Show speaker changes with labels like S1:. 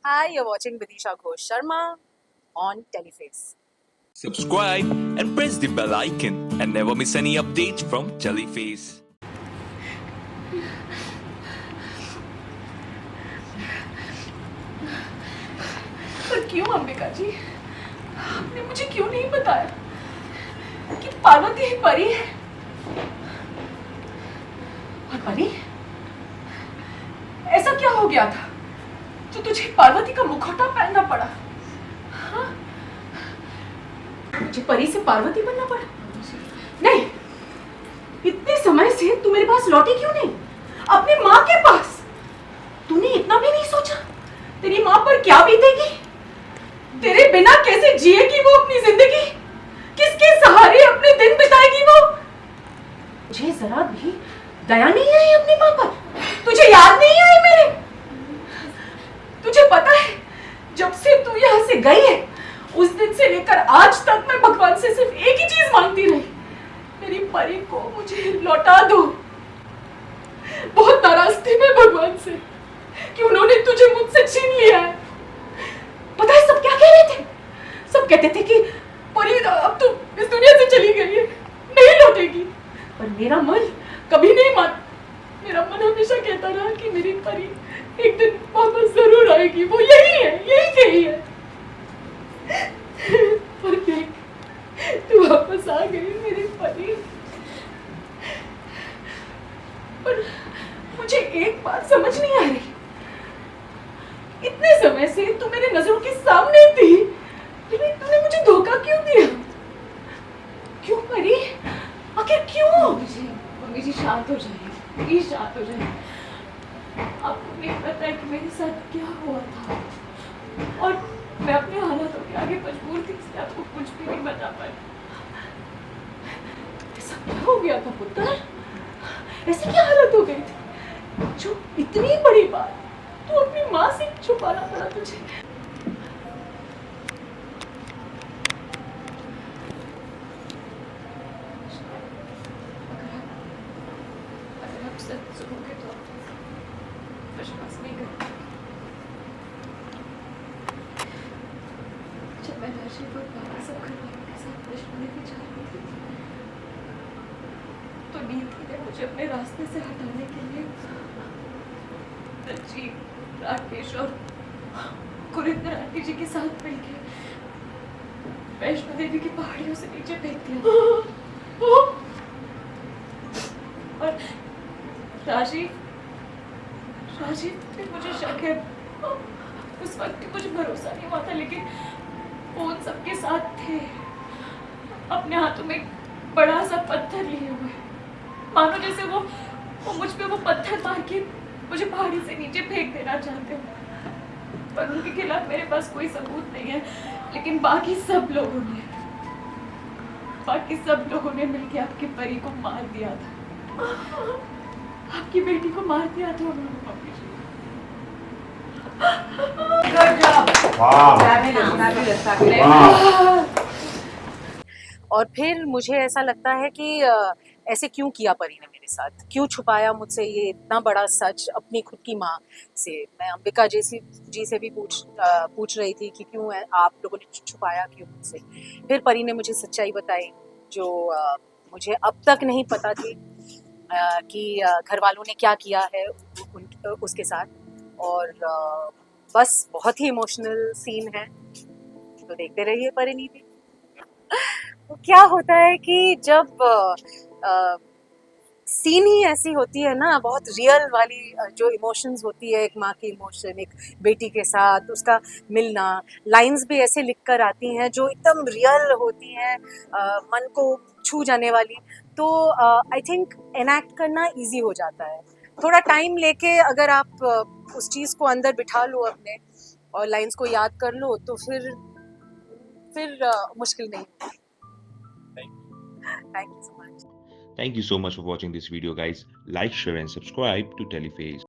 S1: Hi, you're watching Vidisha Ghosh Sharma on Teleface.
S2: Subscribe and press the bell icon and never miss any updates from Jellyface.
S3: पर क्यों अंबिका जी, आपने मुझे क्यों नहीं बताया कि पार्वती एक परी है? और परी, ऐसा क्या हो गया था जो तुझे पार्वती का मुखौटा पहनना पड़ा? हाँ? मुझे परी से पार्वती बनना पड़ा? नहीं, इतने समय से तू मेरे पास लौटी क्यों नहीं? अपनी माँ के पास तूने इतना भी नहीं सोचा तेरी माँ पर क्या बीतेगी? तेरे बिना कैसे जिएगी वो अपनी जिंदगी? किसके सहारे अपने दिन बिताएगी वो? मुझे जरा भी दया नहीं आई अपनी माँ पर? तुझे याद नहीं आई मेरे? तुझे पता है, जब से तू यहाँ से गई है उस दिन से लेकर आज तक मैं भगवान से सिर्फ एक ही चीज मांगती रही, मेरी परी को मुझे लौटा दो। बहुत नाराज थी मैं भगवान से कि उन्होंने तुझे मुझसे छीन लिया है। पता है सब क्या कह रहे थे? सब कहते थे कि परी अब तो इस दुनिया से चली गई है, नहीं लौटेगी। पर मेरा मन कभी नहीं मान। मेरा मन हमेशा कहता रहा कि मेरी परी एक दिन वापस जरूर आएगी, वो यही है, यही कही है। पर देख, तू वापस आ गई मेरी परी। पर मुझे एक बात समझ नहीं आ रही, इतने समय से तू मेरे नजरों के सामने थी, लेकिन तूने मुझे धोखा क्यों दिया? क्यों परी, आखिर क्यों? मम्मी जी शांत हो जाइए, प्लीज शांत हो जाइए। आपको नहीं पता है कि मेरे साथ क्या हुआ था, और मैं अपने हालातों के आगे मजबूर थी, इसलिए आपको कुछ भी नहीं बता पाई। ऐसा क्या हो गया था पुत्र? ऐसी क्या हालत हो गई थी जो इतनी बड़ी बात तू अपनी माँ से छुपाना पड़ा तुझे? अगर आप सच सुनोगे तो विश्वास नहीं करोगे। जब मैं राशि को बाकी सब घरवालों के साथ दुश्मनी की जा रही थी, तो नीति ने मुझे अपने रास्ते से हटाने के लिए जी, राकेश और कुरिंदर आंटी जी के साथ मिलकर वैष्णो देवी की पहाड़ियों से नीचे फेंक दिया। और राजीव पे मुझे शक है। उस वक्त मुझे भरोसा नहीं हुआ था, लेकिन वो उन सबके साथ थे, अपने हाथों में एक बड़ा सा पत्थर लिए हुए, मानो जैसे वो मुझ पे वो पत्थर मार के मुझे पहाड़ी से नीचे फेंक देना चाहते हैं। पर उनके खिलाफ मेरे पास कोई सबूत नहीं है, लेकिन बाकी सब लोगों ने मिलकर आपकी परी को मार दिया था, आपकी बेटी को मार दिया था उन्होंने। मम्मी जी,
S1: और फिर मुझे ऐसा लगता है कि ऐसे क्यों किया परी ने मेरे साथ, क्यों छुपाया मुझसे ये इतना बड़ा सच अपनी खुद की माँ से। मैं अंबिका जी से भी पूछ रही थी कि क्यों आप लोगों ने छुपाया क्यों मुझसे। फिर परी ने मुझे सच्चाई बताई जो मुझे अब तक नहीं पता थी, कि घर वालों ने क्या किया है उसके साथ। और बस बहुत ही इमोशनल सीन है, तो देखते रहिए परिणीति। तो क्या होता है कि जब सीन ही ऐसी होती है ना, बहुत रियल वाली जो इमोशंस होती है, एक माँ की इमोशन एक बेटी के साथ उसका मिलना, लाइंस भी ऐसे लिख कर आती हैं जो एकदम रियल होती हैं, मन को छू जाने वाली। तो आई थिंक एनैक्ट करना इजी हो जाता है। थोड़ा टाइम लेके अगर आप उस चीज़ को अंदर बिठा लो अपने और लाइंस को याद कर लो, तो फिर मुश्किल नहीं। Thank you so much.
S2: Thank you so much for watching this video, guys. Like, share, and subscribe to Teleface.